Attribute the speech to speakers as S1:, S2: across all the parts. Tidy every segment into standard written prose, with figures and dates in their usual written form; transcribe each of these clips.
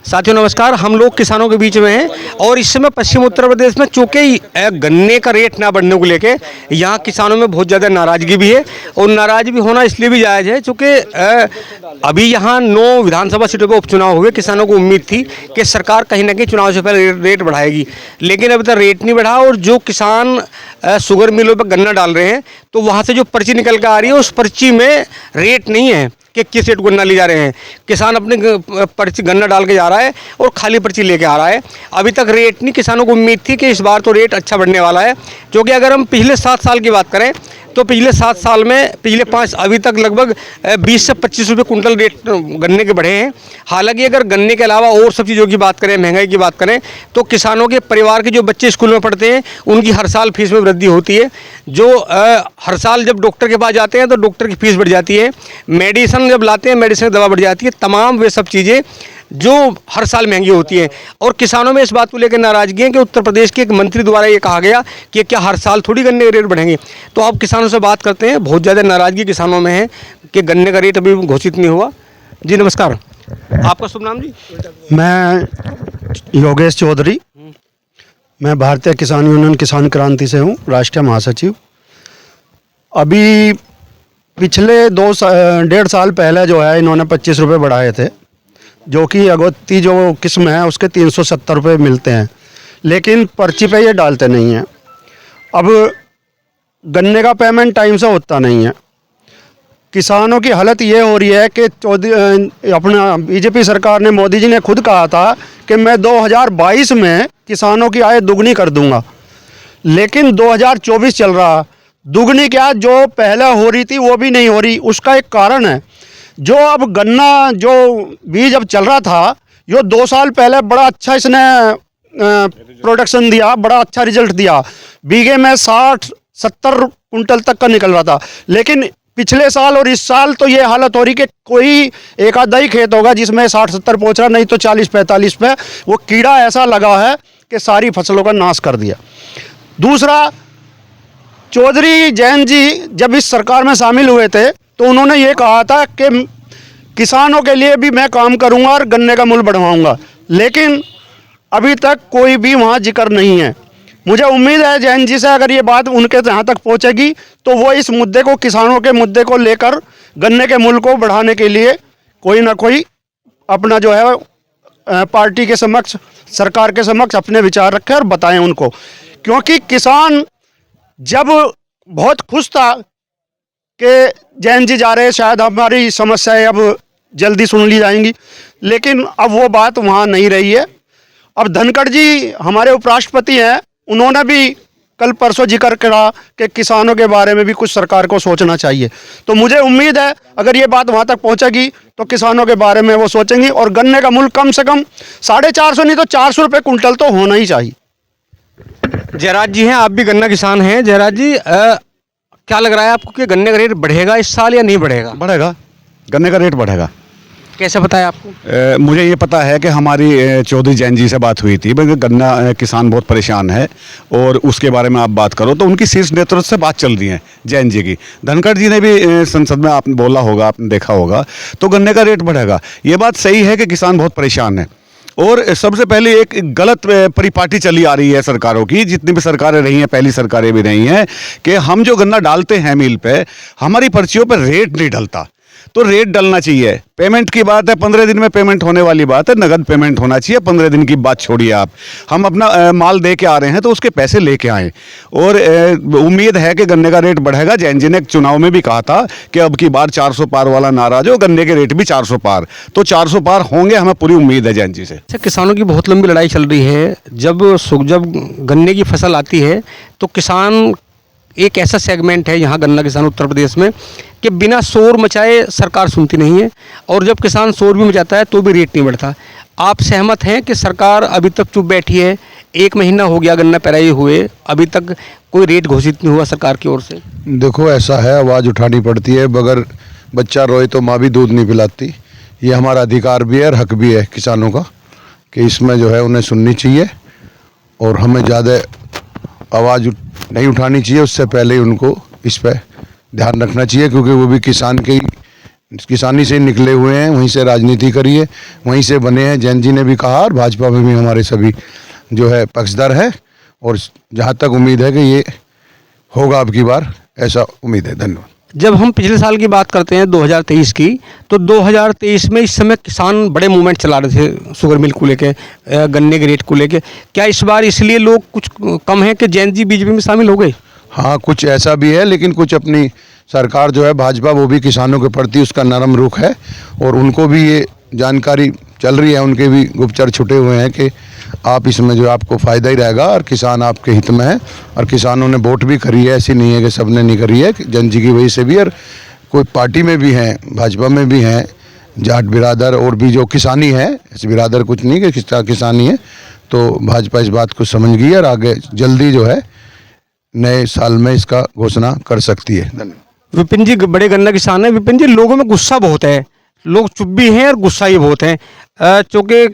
S1: साथियों नमस्कार। हम लोग किसानों के बीच में हैं और इस समय पश्चिम उत्तर प्रदेश में चूंकि गन्ने का रेट ना बढ़ने को लेके यहाँ किसानों में बहुत ज़्यादा नाराज़गी भी है और नाराज़ भी होना इसलिए भी जायज़ है चूँकि अभी यहाँ 9 विधानसभा सीटों पर उपचुनाव हुए। किसानों को उम्मीद थी कि सरकार कहीं ना कहीं चुनाव से पहले रेट बढ़ाएगी, लेकिन अभी तक रेट नहीं बढ़ा। और जो किसान शुगर मिलों पर गन्ना डाल रहे हैं तो वहाँ से जो पर्ची निकल कर आ रही है उस पर्ची में रेट नहीं है कि किस रेट गन्ना ले जा रहे हैं। किसान अपने पर्ची गन्ना डाल के जा रहा है और खाली पर्ची लेके आ रहा है। अभी तक रेट नहीं। किसानों को उम्मीद थी कि इस बार तो रेट अच्छा बढ़ने वाला है, क्योंकि अगर हम पिछले 7 साल की बात करें तो पिछले 7 साल में पिछले 5 अभी तक लगभग 20 से 25 रुपये कुंटल रेट गन्ने के बढ़े हैं। हालांकि अगर गन्ने के अलावा और सब चीज़ों की बात करें, महंगाई की बात करें, तो किसानों के परिवार के जो बच्चे स्कूल में पढ़ते हैं उनकी हर साल फीस में वृद्धि होती है। जो हर साल जब डॉक्टर के पास जाते हैं तो डॉक्टर की फीस बढ़ जाती है, मेडिसिन जब लाते हैं मेडिसिन दवा बढ़ जाती है, तमाम वे सब चीज़ें जो हर साल महंगी होती है। और किसानों में इस बात को लेकर नाराज़गी है कि उत्तर प्रदेश के एक मंत्री द्वारा ये कहा गया कि क्या हर साल थोड़ी गन्ने के रेट बढ़ेंगे। तो अब किसानों से बात करते हैं। बहुत ज़्यादा नाराज़गी किसानों में है कि गन्ने का रेट अभी घोषित नहीं हुआ। जी नमस्कार, आपका शुभ नाम जी?
S2: मैं योगेश चौधरी, मैं भारतीय किसान यूनियन किसान क्रांति से हूँ, राष्ट्रीय महासचिव। अभी पिछले 1.5 साल पहले जो है इन्होंने 25 रुपये बढ़ाए थे, जो कि अगोती जो किस्म है उसके 370 रुपये मिलते हैं, लेकिन पर्ची पे ये डालते नहीं हैं। अब गन्ने का पेमेंट टाइम से होता नहीं है। किसानों की हालत ये हो रही है कि अपना बीजेपी सरकार ने, मोदी जी ने खुद कहा था कि मैं 2022 में किसानों की आय दुगनी कर दूंगा, लेकिन 2024 चल रहा, दुगनी क्या जो पहले हो रही थी वो भी नहीं हो रही। उसका एक कारण है, जो अब गन्ना जो बीज अब चल रहा था, यो 2 साल पहले बड़ा अच्छा इसने प्रोडक्शन दिया, बड़ा अच्छा रिजल्ट दिया, बीघे में 60-70 कुंटल तक का निकल रहा था। लेकिन पिछले साल और इस साल तो ये हालत हो रही कि कोई एक आधा ही खेत होगा जिसमें 60-70 पहुँच रहा, नहीं तो 40-45 पे। वो कीड़ा ऐसा लगा है कि सारी फसलों का नाश कर दिया। दूसरा, चौधरी जैन जी जब इस सरकार में शामिल हुए थे तो उन्होंने ये कहा था कि किसानों के लिए भी मैं काम करूंगा और गन्ने का मूल्य बढ़वाऊंगा, लेकिन अभी तक कोई भी वहाँ जिक्र नहीं है। मुझे उम्मीद है जैन जी से अगर ये बात उनके यहाँ तक पहुँचेगी तो वो इस मुद्दे को, किसानों के मुद्दे को लेकर गन्ने के मूल्य को बढ़ाने के लिए कोई ना कोई अपना जो है पार्टी के समक्ष, सरकार के समक्ष अपने विचार रखें और बताएं उनको। क्योंकि किसान जब बहुत खुश था कि जैन जी जा रहे हैं, शायद हमारी समस्याएं अब जल्दी सुन ली जाएंगी, लेकिन अब वो बात वहाँ नहीं रही है। अब धनखड़ जी हमारे उपराष्ट्रपति हैं, उन्होंने भी कल परसों जिक्र करा कि किसानों के बारे में भी कुछ सरकार को सोचना चाहिए। तो मुझे उम्मीद है अगर ये बात वहाँ तक पहुँचेगी तो किसानों के बारे में वो सोचेंगी और गन्ने का मूल्य कम से कम 450 नहीं तो 400 रुपये कुंटल तो होना ही चाहिए।
S1: जयराज जी हैं, आप भी गन्ना किसान हैं। जयराज जी, क्या लग रहा है आपको कि गन्ने का रेट बढ़ेगा इस साल या नहीं बढ़ेगा?
S3: बढ़ेगा, गन्ने का रेट बढ़ेगा।
S1: कैसे पता है आपको?
S3: मुझे ये पता है कि हमारी चौधरी जैन जी से बात हुई थी, भाई गन्ना किसान बहुत परेशान है और उसके बारे में आप बात करो, तो उनकी शीर्ष नेतृत्व से बात चल रही है जैन जी की। धनखड़ जी ने भी संसद में आपने बोला होगा, आपने देखा होगा, तो गन्ने का रेट बढ़ेगा। ये बात सही है कि किसान बहुत परेशान है। और सबसे पहले एक गलत परिपाटी चली आ रही है सरकारों की, जितनी भी सरकारें रही हैं, पहली सरकारें भी रही हैं, कि हम जो गन्ना डालते हैं मिल पे, हमारी पर्चियों पर रेट नहीं डलता। तो रेट डलना चाहिए। पेमेंट की बात है, 15 दिन में पेमेंट होने वाली बात है, नगद पेमेंट होना चाहिए। 15 दिन की बात छोड़िए आप, हम अपना माल दे के आ रहे हैं तो उसके पैसे लेके आएँ। और उम्मीद है कि गन्ने का रेट बढ़ेगा। जैन जी ने चुनाव में भी कहा था कि अब की बार 400 पार वाला नारा जो, गन्ने के रेट भी 400 पार, तो 400 पार होंगे, हमें पूरी उम्मीद है जैन जी से।
S1: किसानों की बहुत लंबी लड़ाई चल रही है। जब गन्ने की फसल आती है तो किसान, एक ऐसा सेगमेंट है यहाँ गन्ना किसान उत्तर प्रदेश में कि बिना शोर मचाए सरकार सुनती नहीं है, और जब किसान शोर भी मचाता है तो भी रेट नहीं बढ़ता। आप सहमत हैं कि सरकार अभी तक चुप बैठी है? 1 महीना हो गया गन्ना पेराई हुए, अभी तक कोई रेट घोषित नहीं हुआ सरकार की ओर से।
S4: देखो ऐसा है, आवाज़ उठानी पड़ती है, बगैर बच्चा रोए तो माँ भी दूध नहीं पिलाती। ये हमारा अधिकार भी है और हक भी है किसानों का कि इसमें जो है उन्हें सुननी चाहिए और हमें ज़्यादा आवाज़ नहीं उठानी चाहिए। उससे पहले ही उनको इस पर ध्यान रखना चाहिए, क्योंकि वो भी किसान के किसानी से निकले हुए हैं, वहीं से राजनीति करी है, वहीं से बने हैं। जैन जी ने भी कहा और भाजपा में भी हमारे सभी जो है पक्षधर है, और जहाँ तक उम्मीद है कि ये होगा अब की बार, ऐसा उम्मीद है। धन्यवाद।
S1: जब हम पिछले साल की बात करते हैं 2023 की, तो 2023 में इस समय किसान बड़े मूवमेंट चला रहे थे शुगर मिल को लेके, गन्ने के रेट को लेके। क्या इस बार इसलिए लोग कुछ कम हैं कि जैन जी बीजेपी में शामिल हो गए?
S4: हाँ, कुछ ऐसा भी है, लेकिन कुछ अपनी सरकार जो है भाजपा, वो भी किसानों के प्रति उसका नरम रुख है, और उनको भी ये जानकारी चल रही है, उनके भी गुप्तचर छुटे हुए हैं कि आप इसमें जो आपको फ़ायदा ही रहेगा और किसान आपके हित में है। और किसानों ने वोट भी करी है, ऐसी नहीं है कि सबने नहीं करी है, जन जी की वजह से भी। और कोई पार्टी में भी हैं, भाजपा में भी हैं जाट बिरादर, और भी जो किसानी है, ऐसे बिरादर कुछ नहीं कि किसानी है। तो भाजपा इस बात को समझ गई और आगे जल्दी जो है नए साल में इसका घोषणा कर सकती है। धन्यवाद।
S1: विपिन जी बड़े गन्ना किसान हैं। विपिन जी, लोगों में गुस्सा बहुत है, लोग चुप भी हैं और गुस्सा ही बहुत हैं, क्योंकि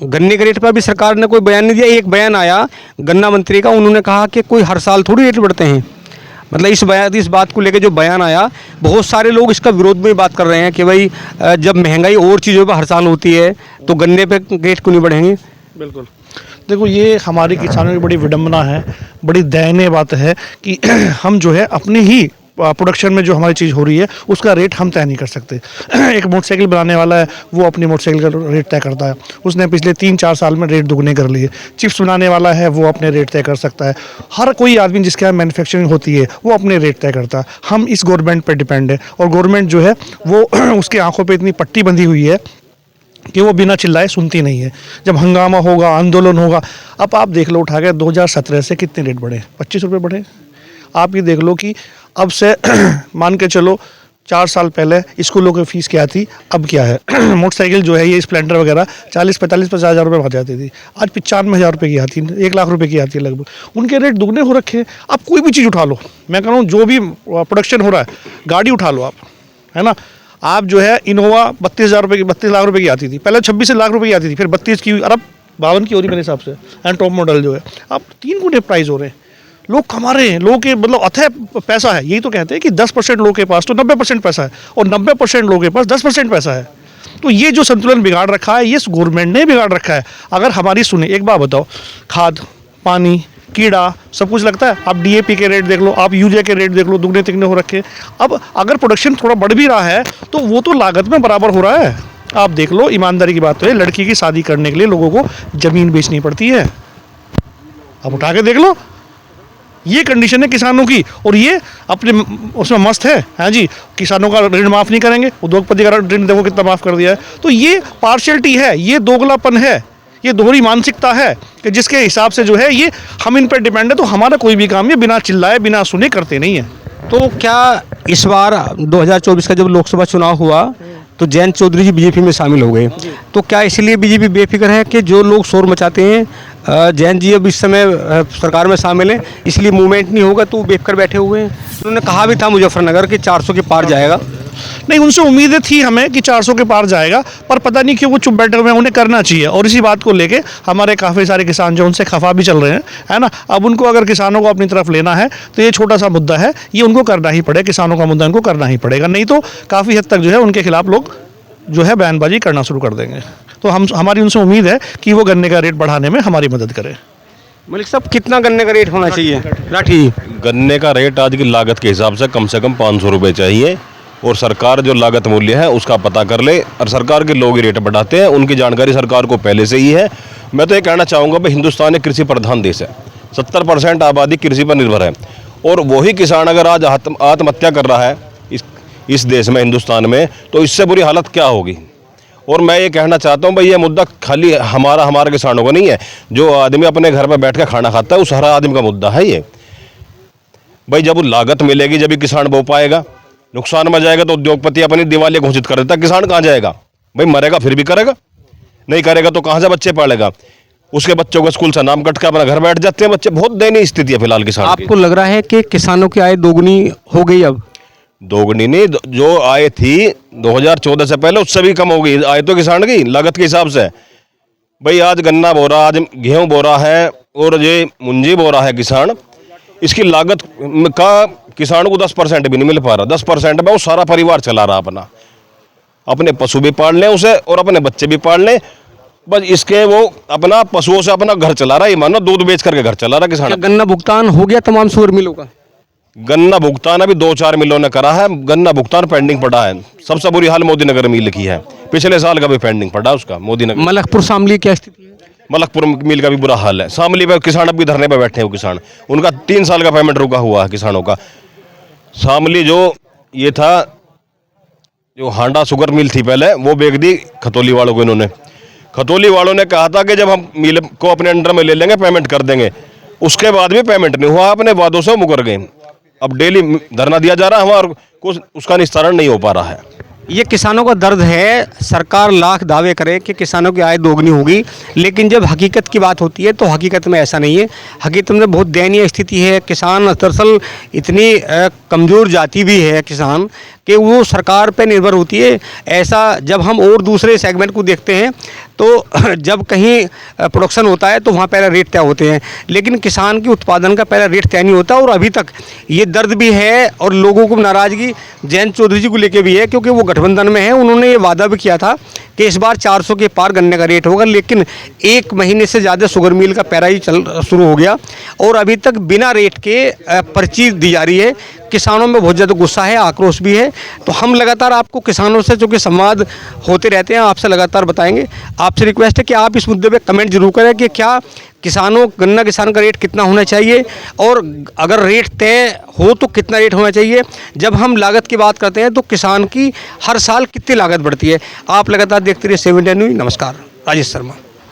S1: गन्ने के रेट पर भी सरकार ने कोई बयान नहीं दिया। एक बयान आया गन्ना मंत्री का, उन्होंने कहा कि कोई हर साल थोड़ी रेट बढ़ते हैं। मतलब इस बात को लेकर जो बयान आया, बहुत सारे लोग इसका विरोध में बात कर रहे हैं कि भाई जब महंगाई और चीज़ों पर हर साल होती है तो गन्ने पे रेट क्यों नहीं बढ़ेंगे?
S5: बिल्कुल, देखो ये हमारे किसानों की बड़ी विडंबना है, बड़ी दयनीय बात है कि हम जो है अपने ही प्रोडक्शन में जो हमारी चीज़ हो रही है उसका रेट हम तय नहीं कर सकते। एक मोटरसाइकिल बनाने वाला है, वो अपनी मोटरसाइकिल का रेट तय करता है, उसने पिछले 3-4 साल में रेट दुगने कर लिए। चिप्स बनाने वाला है, वो अपने रेट तय कर सकता है। हर कोई आदमी जिसके यहाँ मैन्युफैक्चरिंग होती है वो अपने रेट तय करता है। हम इस गवर्नमेंट पर डिपेंड है, और गवर्नमेंट जो है वो उसके आंखों पर इतनी पट्टी बंधी हुई है कि वो बिना चिल्लाए सुनती नहीं है। जब हंगामा होगा, आंदोलन होगा, अब आप देख लो उठा के 2017 से कितने रेट बढ़े, 25 रुपये बढ़े। आप ये देख लो कि अब से मान के चलो 4 साल पहले स्कूलों की फ़ीस क्या थी, अब क्या है। मोटरसाइकिल जो है ये स्प्लेंडर वगैरह 40-45-50 हज़ार रुपये भाग जाती थी, आज 95,000 रुपये की आती है, 1 लाख रुपये की आती है लगभग। उनके रेट दुगने हो रखे हैं। आप कोई भी चीज़ उठा लो, मैं कह रहा हूँ जो भी प्रोडक्शन हो रहा है, गाड़ी उठा लो आप, है ना। आप जो है इनोवा 32,000 रुपये की, 32 लाख रुपये की आती थी पहले, 26 लाख रुपये की आती थी, फिर 32 की, और अब 52 की हो रही मेरे हिसाब से। एंड टॉप मॉडल जो है अब 3 गुने प्राइस हो रहे हैं। लोग कमा रहे हैं, लोगों के मतलब अथय पैसा है। यही तो कहते हैं कि 10% लोगों के पास तो 90% पैसा है, और 90% लोगों के पास 10% पैसा है। तो ये जो संतुलन बिगाड़ रखा है, ये गवर्नमेंट ने बिगाड़ रखा है। अगर हमारी सुने, एक बात बताओ, खाद, पानी, कीड़ा, सब कुछ लगता है। आप DAP के रेट देख लो, आप यूरिया के रेट देख लो, दुगने तिगने हो रखे। अब अगर प्रोडक्शन थोड़ा बढ़ भी रहा है तो वो तो लागत में बराबर हो रहा है। आप देख लो, ईमानदारी की बात तो है, लड़की की शादी करने के लिए लोगों को ज़मीन बेचनी पड़ती है। अब उठा के देख लो, ये कंडीशन है किसानों की, और ये अपने उसमें मस्त है। हाँ जी, किसानों का ऋण माफ़ नहीं करेंगे, उद्योगपति का ऋण देखो कितना माफ़ कर दिया है। तो ये पार्शियलिटी है, ये दोगलापन है, ये दोहरी मानसिकता है कि जिसके हिसाब से जो है ये हम इन पर डिपेंड है। तो हमारा कोई भी काम ये बिना चिल्लाए, बिना सुने करते नहीं है।
S1: तो क्या इस बार 2024 का जब लोकसभा चुनाव हुआ तो जयंत चौधरी जी बीजेपी में शामिल हो गए, तो क्या इसलिए बीजेपी बेफिक्र है कि जो लोग शोर मचाते हैं जयंत जी अब इस समय सरकार में शामिल हैं, इसलिए मूवमेंट नहीं होगा, तो बेफिक्र बैठे हुए हैं? उन्होंने कहा भी था मुजफ्फरनगर कि 400 के पार जाएगा।
S5: नहीं, उनसे उम्मीदें थी हमें कि 400 के पार जाएगा, पर पता नहीं क्यों वो चुप बैठे हुए हैं। उन्हें करना चाहिए, और इसी बात को लेके हमारे काफ़ी सारे किसान जो उनसे खफा भी चल रहे हैं, है ना। अब उनको अगर किसानों को अपनी तरफ लेना है तो ये छोटा सा मुद्दा है, ये उनको करना ही पड़ेगा, किसानों का मुद्दा उनको करना ही पड़ेगा, नहीं तो काफ़ी हद तक जो है उनके खिलाफ लोग जो है बयानबाजी करना शुरू कर देंगे। तो हमारी उनसे उम्मीद है कि वो गन्ने का रेट बढ़ाने में हमारी मदद करें।
S1: मलिक साहब, कितना गन्ने का रेट होना चाहिए? राठी,
S6: गन्ने का रेट आज की लागत के हिसाब से कम 500 रुपये चाहिए, और सरकार जो लागत मूल्य है उसका पता कर ले, और सरकार के लोग ही रेट बढ़ाते हैं, उनकी जानकारी सरकार को पहले से ही है। मैं तो ये कहना चाहूँगा भाई, हिंदुस्तान एक कृषि प्रधान देश है, 70% आबादी कृषि पर निर्भर है, और वही किसान अगर आज आत्महत्या कर रहा है इस देश में, हिंदुस्तान में, तो इससे बुरी हालत क्या होगी। और मैं ये कहना चाहता हूँ भाई, ये मुद्दा खाली हमारे किसानों का नहीं है, जो आदमी अपने घर पर बैठ कर खाना खाता है उस हर आदमी का मुद्दा है ये। भाई जब लागत मिलेगी जब किसान बो पाएगा, नुकसान में जाएगा तो उद्योगपति अपनी दिवालिया घोषित कर देता, किसान कहाँ जाएगा? भाई मरेगा फिर भी करेगा, नहीं करेगा तो कहाँ से बच्चे पालेगा? उसके बच्चों का स्कूल से नाम कट के अपना घर बैठ जाते हैं बच्चे। बहुत दयनीय स्थिति है फिलहाल किसान की।
S1: आपको लग रहा है कि किसानों की आय दोगुनी हो गई? अब
S6: दोगुनी नहीं, जो आय थी 2014 से पहले उससे भी कम हो गई आय तो किसान की लागत के हिसाब से। भाई आज गन्ना बो रहा, आज गेहूँ बो रहा है, और ये मुंजी बो रहा है किसान, इसकी लागत का किसान को 10% भी नहीं मिल पा रहा। 10% में वो सारा परिवार चला रहा अपना। अपने पशु भी पाल लें उसे और अपने बच्चे भी पाल लें, बस इसके वो अपना पशुओं से अपना घर चला रहा है। ये मानो दूध बेच करके घर चला रहा
S1: क्या
S6: किसान।
S1: गन्ना भुगतान हो गया तमाम शुगर मिलों का?
S6: गन्ना भुगतान अभी 2-4 मिलों ने करा है, गन्ना भुगतान पेंडिंग पड़ा है। सबसे बुरी हाल मोदी नगर मिल की है, पिछले साल का भी पेंडिंग पड़ा उसका मोदी नगर।
S1: मलकपुर शामली क्या स्थिति है?
S6: मलकपुर मिल का भी बुरा हाल है। शामली पे किसान अब भी धरने पे बैठे हैं, वो किसान, उनका 3 साल का पेमेंट रुका हुआ है किसानों का। शामली जो ये था, जो हांडा शुगर मिल थी पहले, वो बेच दी खतौली वालों को इन्होंने। खतौली वालों ने कहा था कि जब हम मिल को अपने अंडर में ले लेंगे पेमेंट कर देंगे, उसके बाद भी पेमेंट नहीं हुआ, अपने वादों से मुकर गए। अब डेली धरना दिया जा रहा है, हमारा कुछ उसका निस्तारण नहीं हो पा रहा है।
S1: ये किसानों का दर्द है। सरकार लाख दावे करे कि किसानों की आय दोगुनी होगी, लेकिन जब हकीकत की बात होती है तो हकीकत में ऐसा नहीं है। हकीकत में बहुत दयनीय स्थिति है। किसान दरअसल इतनी कमज़ोर जाति भी है किसान कि वो सरकार पे निर्भर होती है। ऐसा जब हम और दूसरे सेगमेंट को देखते हैं तो जब कहीं प्रोडक्शन होता है तो वहाँ पहले रेट तय होते हैं, लेकिन किसान की उत्पादन का पहला रेट तय नहीं होता। और अभी तक ये दर्द भी है और लोगों को नाराज़गी जयंत चौधरी जी को लेके भी है, क्योंकि वो गठबंधन में है। उन्होंने ये वादा भी किया था कि इस बार 400 के पार गन्ने का रेट होगा, लेकिन 1 महीने से ज़्यादा शुगर मिल का पैरा ही शुरू हो गया और अभी तक बिना रेट के पर्ची दी जा रही है। किसानों में बहुत ज़्यादा गुस्सा है, आक्रोश भी है। तो हम लगातार आपको किसानों से चूँकि संवाद होते रहते हैं, आपसे लगातार बताएंगे। आपसे रिक्वेस्ट है कि आप इस मुद्दे पे कमेंट जरूर करें कि क्या गन्ना किसान का रेट कितना होना चाहिए और अगर रेट तय हो तो कितना रेट होना चाहिए। जब हम लागत की बात करते हैं तो किसान की हर साल कितनी लागत बढ़ती है। आप लगातार देखते रहिए 7 इंडिया न्यूज़। नमस्कार, राजेश शर्मा।